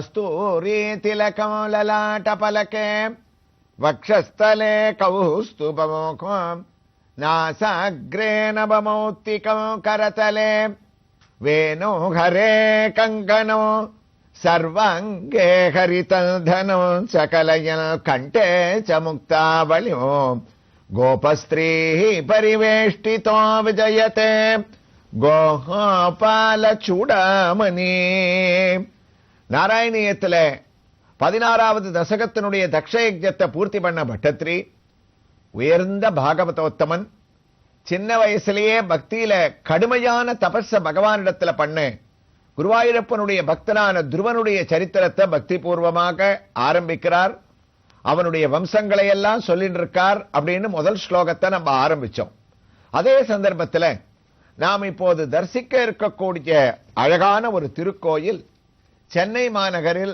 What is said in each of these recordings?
கஸ்தூரி திலகம் லலாட்டபலகே வக்ஷஸ்தலே கௌஸ்துபமுகம் நாசாக்ரே நபமௌத்திகம் கரதலே வேணுஹரே கங்கணோ சர்வாங்கே ஹரிதல்தனோ சகலயல் கண்டே ச முக்தாவளியோ கோபஸ்திரீ பரிவேஷ்டிதோ விஜயதே கோபால சூடாமணி. நாராயணியத்துல 16வது தசகத்தினுடைய தக்ஷயஜத்தை பூர்த்தி பண்ண பட்டத்ரி உயர்ந்த பாகவதோத்தமன். சின்ன வயசுலயே பக்தியில கடுமையான தபஸ பகவானிடத்துல பண்ண குருவாயூரப்பனுடைய பக்தனான துருவனுடைய சரித்திரத்தை பக்தி பூர்வமாக ஆரம்பிக்கிறார். அவனுடைய வம்சங்களை எல்லாம் சொல்லிட்டு இருக்கார் அப்படின்னு முதல் ஸ்லோகத்தை நம்ம ஆரம்பிச்சோம். அதே சந்தர்ப்பத்தில் நாம் இப்போது தரிசிக்க இருக்கக்கூடிய அழகான ஒரு திருக்கோயில் சென்னை மாநகரில்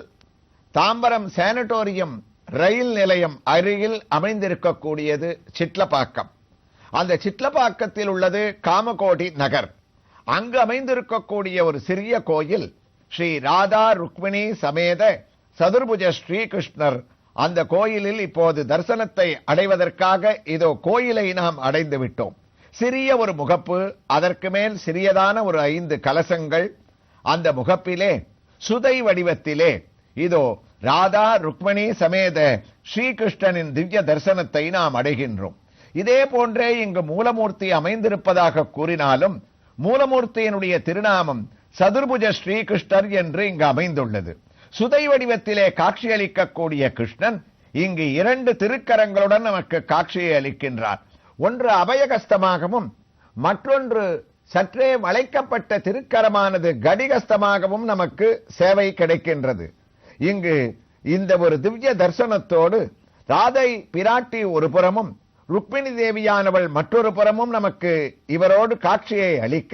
தாம்பரம் சானிட்டோரியம் ரயில் நிலையம் அருகில் அமைந்திருக்கக்கூடியது சிட்லப்பாக்கம். அந்த சிட்லப்பாக்கத்தில் உள்ளது காமகோடி நகர். அங்கு அமைந்திருக்கக்கூடிய ஒரு சிறிய கோயில் ஸ்ரீ ராதா ருக்மிணி சமேத சதுர்புஜ ஸ்ரீகிருஷ்ணர். அந்த கோயிலில் இப்போது தரிசனத்தை அடைவதற்காக இதோ கோயிலை நாம் அடைந்து விட்டோம். சிறிய ஒரு முகப்பு, அதற்கு மேல் சிறியதான ஒரு 5 கலசங்கள். அந்த முகப்பிலே சுதை வடிவத்திலே இதோ ராதா ருக்மிணி சமேத ஸ்ரீகிருஷ்ணனின் திவ்ய தரிசனத்தை நாம் அடைகின்றோம். இதே போன்றே இங்கு மூலமூர்த்தி அமைந்திருப்பதாக கூறினாலும் மூலமூர்த்தியினுடைய திருநாமம் சதுர்புஜ ஸ்ரீகிருஷ்ணர் என்று இங்கு அமைந்துள்ளது. சுதை வடிவத்திலே காட்சியளிக்கக்கூடிய கிருஷ்ணன் இங்கு 2 திருக்கரங்களுடன் நமக்கு காட்சியை அளிக்கின்றார். ஒன்று அபயகஸ்தமாகவும் மற்றொன்று சற்றே வளைக்கப்பட்ட திருக்கரமானது கடிகஸ்தமாகவும் நமக்கு சேவை கிடைக்கின்றது. இங்கு இந்த ஒரு திவ்ய தரிசனத்தோடு ராதை பிராட்டி ஒரு புறமும் ருக்மிணி தேவியானவள் மற்றொரு புறமும் நமக்கு இவரோடு காட்சியை அளிக்க,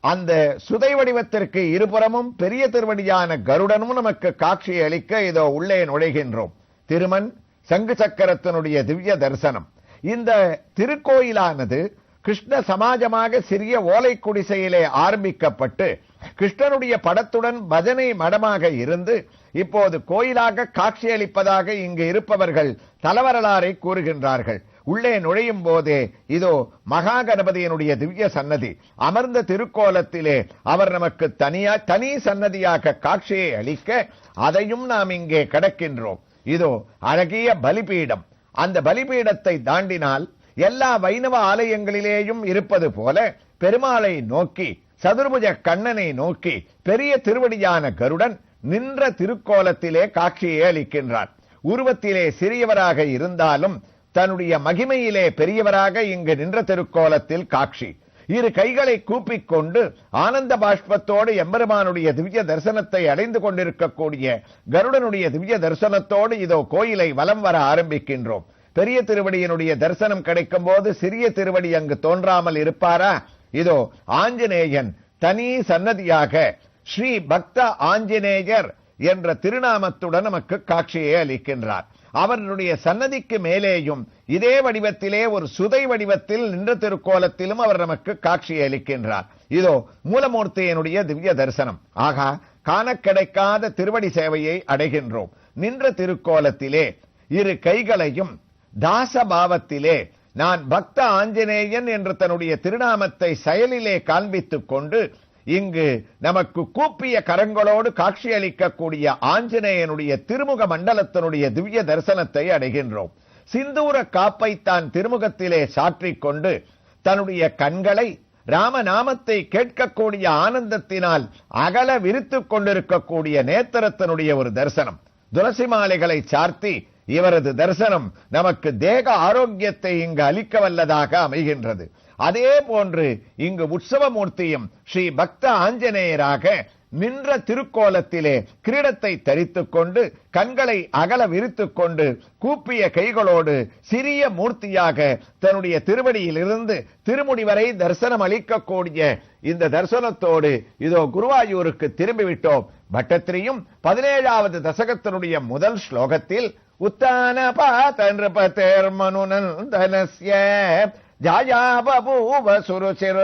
அந்த சுதை வடிவத்திற்கு இருபுறமும் பெரிய திருவடியான கருடனும் நமக்கு காட்சியை அளிக்க இதோ உள்ளே நுழைகின்றோம். திருமன் சங்கு சக்கரத்தினுடைய திவ்ய தரிசனம். இந்த திருக்கோயிலானது கிருஷ்ண சமாஜமாக சிறிய ஓலை குடிசையிலே ஆரம்பிக்கப்பட்டு கிருஷ்ணனுடைய படத்துடன் பஜனை மடமாக இருந்து இப்போது கோயிலாக காட்சியளிப்பதாக இங்கு இருப்பவர்கள் தலவரலாறை கூறுகின்றார்கள். உள்ளே நுழையும் போதே இதோ மகா கணபதியினுடைய திவ்ய சன்னதி. அமர்ந்த திருக்கோலத்திலே அவர் நமக்கு தனி சன்னதியாக காட்சியை அளிக்க அதையும் நாம் இங்கே கடக்கின்றோம். இதோ அழகிய பலிபீடம். அந்த பலிபீடத்தை தாண்டினால் எல்லா வைணவ ஆலயங்களிலேயும் இருப்பது போல பெருமாளை நோக்கி சதுர்புஜ கண்ணனை நோக்கி பெரிய திருவடியான கருடன் நின்ற திருக்கோலத்திலே காட்சியை அளிக்கின்றார். உருவத்திலே சிறியவராக இருந்தாலும் தன்னுடைய மகிமையிலே பெரியவராக இங்கு நின்ற திருக்கோலத்தில் காட்சி. 2 கைகளை கூப்பிக் கொண்டு ஆனந்த பாஷ்பத்தோடு எம்பெருமானுடைய திவ்ய தரிசனத்தை அடைந்து கொண்டிருக்கக்கூடிய கருடனுடைய திவ்ய தரிசனத்தோடு இதோ கோயிலை வலம் வர ஆரம்பிக்கின்றோம். பெரிய திருவடியினுடைய தரிசனம் கிடைக்கும் போது சிறிய திருவடி அங்கு தோன்றாமல் இருப்பாரா? இதோ ஆஞ்சநேயன் தனி சன்னதியாக ஸ்ரீ பக்த ஆஞ்சநேயர் என்ற திருநாமத்துடன் நமக்கு காட்சியை அளிக்கின்றார். அவருடைய சன்னதிக்கு மேலேயும் இதே வடிவத்திலே ஒரு சுதை வடிவத்தில் நின்ற திருக்கோலத்திலும் அவர் நமக்கு காட்சியை அளிக்கின்றார். இதோ மூலமூர்த்தியினுடைய திவ்ய தரிசனம். ஆகா, காண கிடைக்காத திருவடி சேவையை அடைகின்றோம். நின்ற திருக்கோலத்திலே 2 கைகளையும் தாசபாவத்திலே நான் பக்த ஆஞ்சநேயன் என்று தன்னுடைய திருநாமத்தை செயலிலே காண்பித்துக் கொண்டு இங்கு நமக்கு கூப்பிய கரங்களோடு காட்சியளிக்கக்கூடிய ஆஞ்சநேயனுடைய திருமுக மண்டலத்தினுடைய திவ்ய தரிசனத்தை அடைகின்றோம். சிந்தூர காப்பை தான் திருமுகத்திலே சாற்றிக் கொண்டு தன்னுடைய கண்களை ராமநாமத்தை கேட்கக்கூடிய ஆனந்தத்தினால் அகல விரித்துக் கொண்டிருக்கக்கூடிய நேத்திரத்தினுடைய ஒரு தரிசனம். துளசி மாலைகளை சார்த்தி இவரது தரிசனம் நமக்கு தேக ஆரோக்கியத்தை இங்கு அளிக்க வல்லதாக அமைகின்றது. அதே போன்று இங்கு உற்சவமூர்த்தியும் ஸ்ரீ பக்த ஆஞ்சநேயராக நின்ற திருக்கோலத்திலே கிரீடத்தை தரித்துக் கொண்டு கண்களை அகல விரித்துக் கொண்டு கூப்பிய கைகளோடு சிறிய மூர்த்தியாக தன்னுடைய திருவடியிலிருந்து திருமுடி வரை தரிசனம் அளிக்கக்கூடிய இந்த தரிசனத்தோடு இதோ குருவாயூருக்கு திரும்பிவிட்டோம். பட்டத்திரியும் 17வது தசகத்தினுடைய முதல் ஸ்லோகத்தில் உத்தான பாதர் மனுநந்தனஸ்ய ஜாயா பபூவ சுருச்சிர்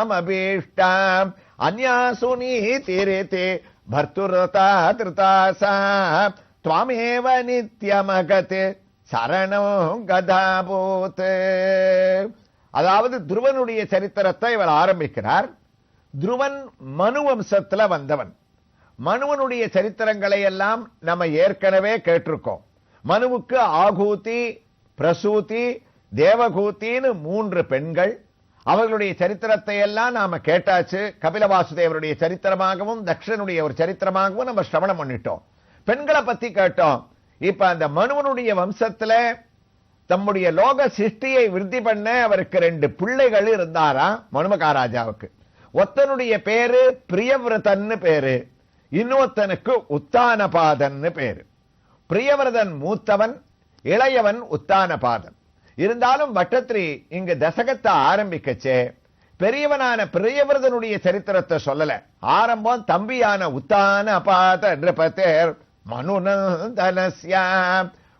நிதராமபீஷ்டாம் அன்யாசு நீதிரிதே பர்துரதா திருதாசா துவாமேவ நித்யமகத் சரணம் கதாபூத். அதாவது துருவனுடைய சரித்திரத்தை இவர் ஆரம்பிக்கிறார். துருவன் மனு வம்சத்துல வந்தவன். மனுவனுடைய சரித்திரங்களை எல்லாம் நம்ம ஏற்கனவே கேட்டிருக்கோம். மனுவுக்கு ஆகூதி, பிரசூதி, தேவகூத்தின்னு 3 பெண்கள். அவர்களுடைய சரித்திரத்தை எல்லாம் நாம கேட்டாச்சு. கபில வாசுதேவருடைய சரித்திரமாகவும் தக்ஷனுடைய ஒரு சரித்திரமாகவும் நம்ம சிரவணம் பண்ணிட்டோம். பெண்களை பத்தி கேட்டோம். இப்ப அந்த மனுவனுடைய வம்சத்துல தம்முடைய லோக சிருஷ்டியை விருத்தி பண்ண அவருக்கு 2 பிள்ளைகள் இருந்தாராம் மனுமகாராஜாவுக்கு. ஒத்தனுடைய பேரு பிரியவிரதன்னு பேரு, இன்னொத்தனுக்கு உத்தானபாதன்னு பேரு. பிரியவிரதன் மூத்தவன், இளையவன் உத்தானபாதன். இருந்தாலும் பட்டத்ரி இங்கு தசகத்தை ஆரம்பிக்கச்சே பெரியவனான பிரியவிரதனுடைய சரித்திரத்தை சொல்லல. ஆரம்பம் தம்பியான உத்தானபாத நிருபதேர் மனுநந்தனஸ்ய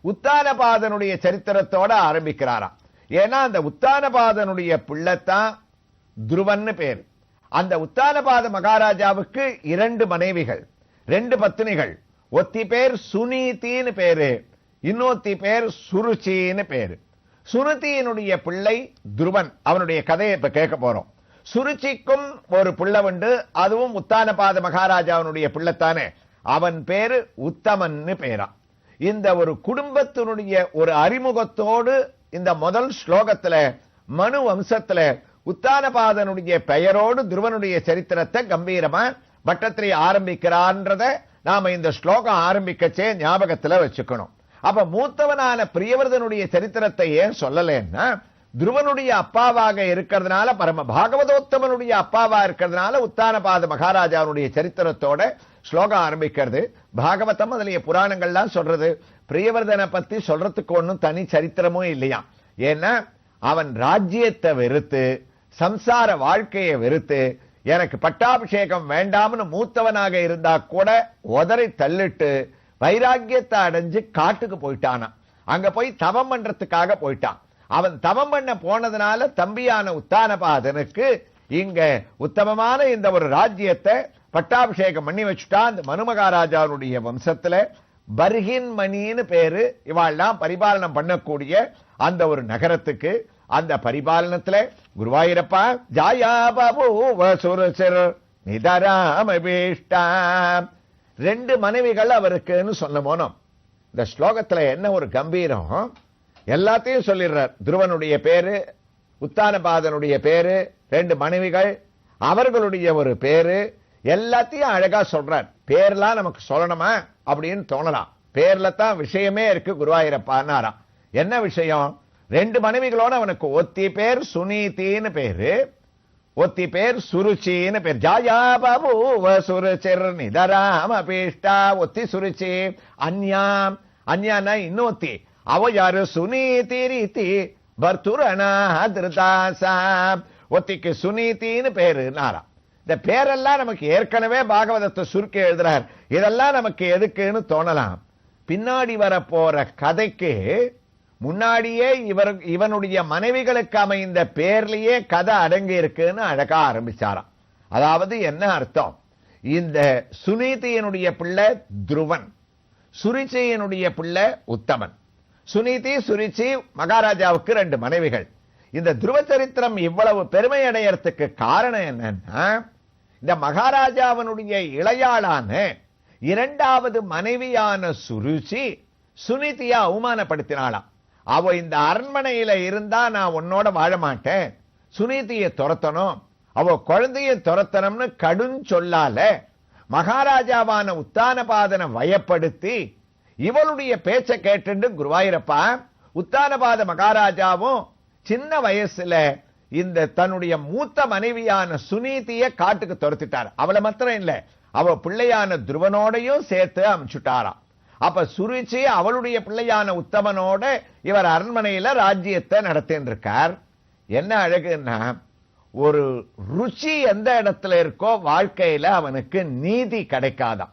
உத்தானபாதனுடைய சரித்திரத்தோட ஆரம்பிக்கிறாராம். ஏன்னா அந்த உத்தானபாதனுடைய பிள்ளைத்தான் துருவன்னு பேரு. அந்த உத்தானபாத மகாராஜாவுக்கு 2 மனைவிகள், 2 பத்னிகள். ஒத்தி பேர் சுனீதின்னு பேரு, இன்னொத்தி பேர் சுருச்சின்னு பேரு. சுருதியினுடைய பிள்ளை துருவன். அவனுடைய கதையை இப்ப கேட்க போறோம். சுருச்சிக்கும் ஒரு பிள்ளை உண்டு, அதுவும் உத்தானபாத மகாராஜாவுடைய பிள்ளைத்தானே. அவன் பேரு உத்தமன்னு பேரா. இந்த ஒரு குடும்பத்தினுடைய ஒரு அறிமுகத்தோடு இந்த முதல் ஸ்லோகத்துல மனு வம்சத்துல உத்தானபாதனுடைய பெயரோடு துருவனுடைய சரித்திரத்தை கம்பீரமா பட்டத்ரி ஆரம்பிக்கிறான்றத நாம இந்த ஸ்லோகம் ஆரம்பிக்கச்சே ஞாபகத்துல வச்சுக்கணும். அப்ப மூத்தவனான பிரியவர்தனுடைய சரித்திரத்தை ஏன் சொல்லலன்னா, துருவனுடைய அப்பாவாக இருக்கிறதுனால, பரம பாகவதோத்தமனுடைய அப்பாவா இருக்கிறதுனால உத்தானபாத மகாராஜாவுடைய சரித்திரத்தோட ஸ்லோகம் ஆரம்பிக்கிறது. பாகவதம் அதுலயே புராணங்கள்லாம் சொல்றது. பிரியவர்தனை பத்தி சொல்றதுக்கு ஒன்னும் தனி சரித்திரமும் இல்லையா. ஏன்னா அவன் ராஜ்யத்தை வெறுத்து, சம்சார வாழ்க்கையை வெறுத்து, எனக்கு பட்டாபிஷேகம் வேண்டாம்னு மூத்தவனாக இருந்தா கூட உதறி தள்ளிட்டு வைராக்கியத்தை அடைஞ்சு காட்டுக்கு போயிட்டானா. அங்க போய் தவம் பண்றதுக்காக போயிட்டான். அவன் தவம் பண்ண போனதுனால தம்பியான உத்தானபாதனுக்கு இங்க உத்தமமான இந்த ஒரு ராஜ்யத்தை பட்டாபிஷேகம் பண்ணி வச்சுட்டான். அந்த மனுமகாராஜாவுடைய வம்சத்துல பர்ஹின் மணின்னு பேரு. இவாள்லாம் பரிபாலனம் பண்ணக்கூடிய அந்த ஒரு நகரத்துக்கு, அந்த பரிபாலனத்துல குருவாயூரப்பா ஜாயா பாபு வசுரசர் நிதராமபீஷ்டாம் 2 மனைவிகள் அவருக்குன்னு சொன்ன போனோம். இந்த ஸ்லோகத்துல என்ன ஒரு கம்பீரம். எல்லாத்தையும் சொல்லிடுறார். துருவனுடைய பேரு, உத்தானபாதனுடைய பேரு, 2 மனைவிகள், அவர்களுடைய ஒரு பேரு, எல்லாத்தையும் அழகா சொல்றார். பேர்லாம் நமக்கு சொல்லணுமா அப்படின்னு தோணலாம். பேர்ல தான் விஷயமே இருக்கு குருவாயூரப்பான்னாராம். என்ன விஷயம்? 2 மனைவிகளோட அவனுக்கு ஒத்தி பேர் சுனீதின்னு பேரு, ஒத்தி பேர் சுருச்சின்னு பேர். ஜாயா பாபு வசுருச்சிர் நிதராம பீஷ்டா. ஒத்தி சுருச்சி. அன்யாம், அன்யானா இன்னொத்தி. அவ யாரு? சுனீதி ரீதி பர்துரணா திருதாசா. ஒத்திக்கு சுனீதின்னு பேரு நாரா. இந்த பேரெல்லாம் நமக்கு ஏற்கனவே பாகவதத்தை சுருக்கி எழுதுறார். இதெல்லாம் நமக்கு எதுக்குன்னு தோணலாம். பின்னாடி வர போற கதைக்கு முன்னாடியே இவனுடைய மனைவிகளுக்கு அமைந்த பேர்லயே கதை அடங்கி இருக்குன்னு அழகா ஆரம்பிச்சாராம். அதாவது என்ன அர்த்தம்? இந்த சுனீதியினுடைய பிள்ளை துருவன், சுருச்சியினுடைய பிள்ளை உத்தமன். சுனீதி சுருச்சி மகாராஜாவுக்கு 2 மனைவிகள். இந்த துருவ சரித்திரம் இவ்வளவு பெருமை அடையறதுக்கு காரணம் என்னன்னா, இந்த மகாராஜாவனுடைய இளையாளான 2வது மனைவியான சுருச்சி சுனீதியை அவமானப்படுத்தினாளாம். அவ இந்த அரண்மனையில இருந்தா நான் உன்னோட வாழ மாட்டேன், சுனீதியை துரத்தணும், அவ குழந்தையை துரத்தணும்னு கடும் சொல்லால மகாராஜாவான உத்தானபாதனை வயப்படுத்தி இவளுடைய பேச்சை கேட்டு குருவாயூரப்பா உத்தானபாத மகாராஜாவும் சின்ன வயசுல இந்த தன்னுடைய மூத்த மனைவியான சுனீதியை காட்டுக்கு துரத்திட்டார். அவளை மாத்திரம் இல்ல, அவ பிள்ளையான துருவனோடையும் சேர்த்து அனுப்பிச்சுட்டாராம். அப்ப சுருச்சி அவளுடைய பிள்ளையான உத்தமனோட இவர் அரண்மனையில ராஜ்யத்தை நடத்தின்னு இருக்கார். என்ன அழகுன்னா, ஒரு ருச்சி எந்த இடத்துல இருக்கோ வாழ்க்கையில அவனுக்கு நீதி கிடைக்காதான்.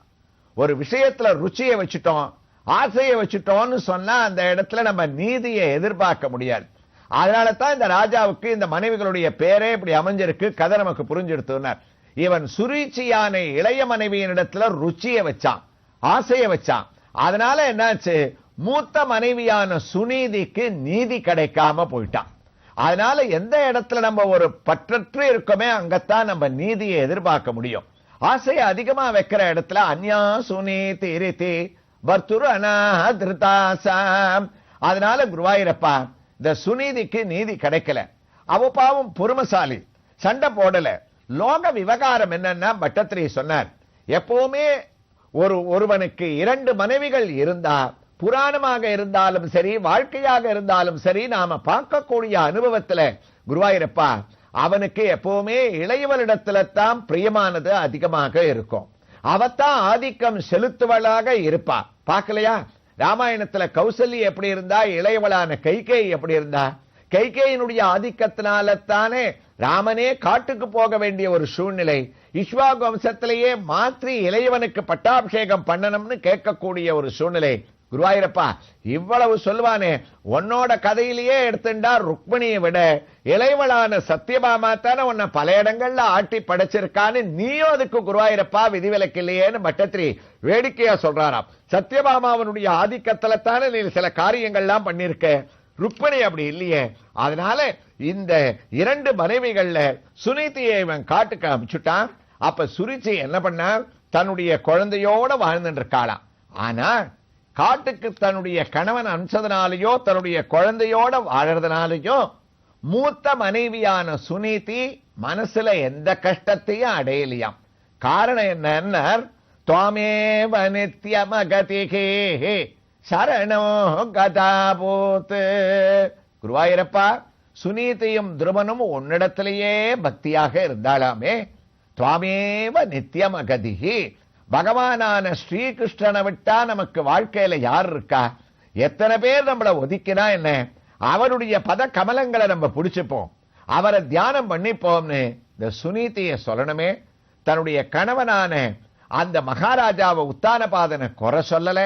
ஒரு விஷயத்துல ருச்சியை வச்சுட்டோம், ஆசையை வச்சுட்டோம்னு சொன்னா அந்த இடத்துல நம்ம நீதியை எதிர்பார்க்க முடியாது. அதனால தான் இந்த ராஜாவுக்கு இந்த மனைவிகளுடைய பேரே இப்படி அமைஞ்சிருக்கு. கதை நமக்கு புரிஞ்செடுத்துனார். இவன் சுருச்சியான இளைய மனைவியினிடத்துல ருச்சியை வச்சான், ஆசையை வச்சான். அதனால என்னாச்சு, மூத்த மனைவியான சுனீதிக்கு நீதி கிடைக்காம போயிட்டான். அதனால எந்த இடத்துல நம்ம ஒரு பற்றற்று இருக்கோமே அங்கத்தான் நம்ம நீதியை எதிர்பார்க்க முடியும். ஆசையை அதிகமா வைக்கிற இடத்துல அந்யா சுனீதி ரிதி பர்துரு அநாதிருதாசாம். அதனால குருவாயூரப்பா இந்த சுனீதிக்கு நீதி கிடைக்கல. அவ பாவம் பொறுமசாலி, சண்டை போடல. லோக விவகாரம் என்னன்னா பட்டத்திரி சொன்னார், எப்பவுமே ஒருவனுக்கு 2 மனைவிகள் இருந்தா, புராணமாக இருந்தாலும் சரி வாழ்க்கையாக இருந்தாலும் சரி, நாம பார்க்கக்கூடிய அனுபவத்துல குருவாயூரப்பா அவனுக்கு எப்பவுமே இளையவளிடத்துல தான் பிரியமானது அதிகமாக இருக்கும். அவத்தான் ஆதிக்கம் செலுத்துவளாக இருப்பா. பார்க்கலையா, ராமாயணத்துல கௌசல்யா எப்படி இருந்தா, இளையவளான கைகேயி எப்படி இருந்தா? கைகேயினுடைய ஆதிக்கத்தினால தானே ராமனே காட்டுக்கு போக வேண்டிய ஒரு சூழ்நிலை. இக்ஷ்வாகு வம்சத்திலேயே மாற்றி இளையவனுக்கு பட்டாபிஷேகம் பண்ணணும்னு கேட்கக்கூடிய ஒரு சூழ்நிலை. குருவாயூரப்பா இவ்வளவு சொல்லுவானே, உன்னோட கதையிலேயே எடுத்துட்டா ருக்மிணியை விட இளையவளான சத்யபாமா தானே உன்னை பல இடங்கள்ல ஆட்டி படைச்சிருக்கான்னு நீயும் அதுக்கு குருவாயூரப்பா விதிவிலக்கு இல்லையேன்னு பட்டத்திரி வேடிக்கையா சொல்றாராம். சத்யபாமாவனுடைய ஆதிக்கத்துல தானே நீ சில காரியங்கள்லாம் பண்ணிருக்க, ருக்மிணி அப்படி இல்லையே. அதனால இந்த 2 மனைவிகள்ல சுனீதியை இவன் காட்டுக்கு அனுப்பிச்சுட்டான். அப்ப சுருச்சி என்ன பண்ணா, தன்னுடைய குழந்தையோட வாழ்ந்துட்டு இருக்காளாம். ஆனா காட்டுக்கு தன்னுடைய கணவன் அனுப்பிச்சதுனாலேயோ தன்னுடைய குழந்தையோட வாழறதுனாலேயோ மூத்த மனைவியான சுனீதி மனசுல எந்த கஷ்டத்தையும் அடையலையாம். காரணம் என்னன்னா, துவாமேவ நித்யமகதிகே சரணோ கதாபூத். குருவாயூரப்பா சுனீதியும் துருவனும் உன்னிடத்திலேயே பக்தியாக இருந்தாலாமே. துவாமேவ நித்யமகதிகி, பகவானான ஸ்ரீகிருஷ்ணனை விட்டா நமக்கு வாழ்க்கையில யார் இருக்கா? எத்தனை பேர் நம்மளை ஒதுக்கினா என்ன, அவருடைய பத கமலங்களை நம்ம பிடிச்சுப்போம், அவரை தியானம் பண்ணிப்போம்னு இந்த சுனீதிய சொல்லணுமே. தன்னுடைய கணவனான அந்த மகாராஜாவை உத்தானபாதனை குறை சொல்லல,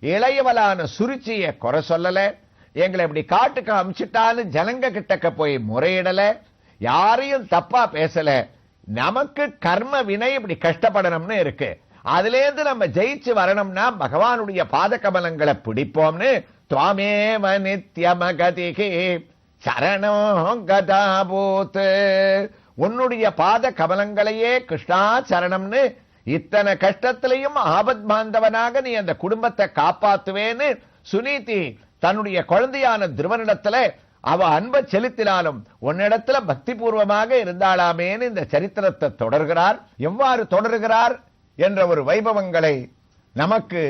இளையவளான சுருச்சிய குறை சொல்லல, எங்களை இப்படி காட்டுக்கு அமிச்சிட்டான்னு ஜனங்க கிட்டக்க போய் முறையிடல, யாரையும் தப்பா பேசல. நமக்கு கர்ம வினை இப்படி கஷ்டப்படணும்னு இருக்கு, அதுலேருந்து நம்ம ஜெயிச்சு வரணும்னா பகவானுடைய பாத கமலங்களை பிடிப்போம்னு துவாமேவ நித்யமகதிகி சரணோ கதாபூத், உன்னுடைய பாத கமலங்களையே கிருஷ்ணா சரணம்னு இத்தனை கஷ்டத்திலையும் ஆபத் பாந்தவனாக நீ அந்த குடும்பத்தை காப்பாத்துவேன்னு சுனீதி தன்னுடைய குழந்தையான துருவனிடத்துல அவ அன்பை செலுத்தினாலும் உன்னிடத்துல பக்தி பூர்வமாக இருந்தாளாமேன்னு இந்த சரித்திரத்தை தொடர்கிறார். எவ்வாறு தொடர்கிறார் என்ற ஒரு வைபவங்களை நமக்கு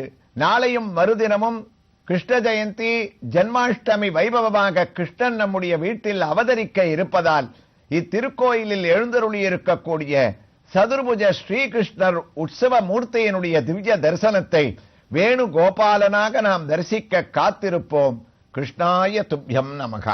நாளையும் மறுதினமும் கிருஷ்ண ஜெயந்தி ஜென்மாஷ்டமி வைபவமாக கிருஷ்ணன் நம்முடைய வீட்டில் அவதரிக்க இருப்பதால் இத்திருக்கோயிலில் எழுந்தருளி இருக்கக்கூடிய சதுர்புஜ ஸ்ரீகிருஷ்ணர் உற்சவ மூர்த்தியினுடைய திவ்ய தரிசனத்தை வேணுகோபாலனாக நாம் தரிசிக்க காத்திருப்போம். கிருஷ்ணாய துப்யம் நமக.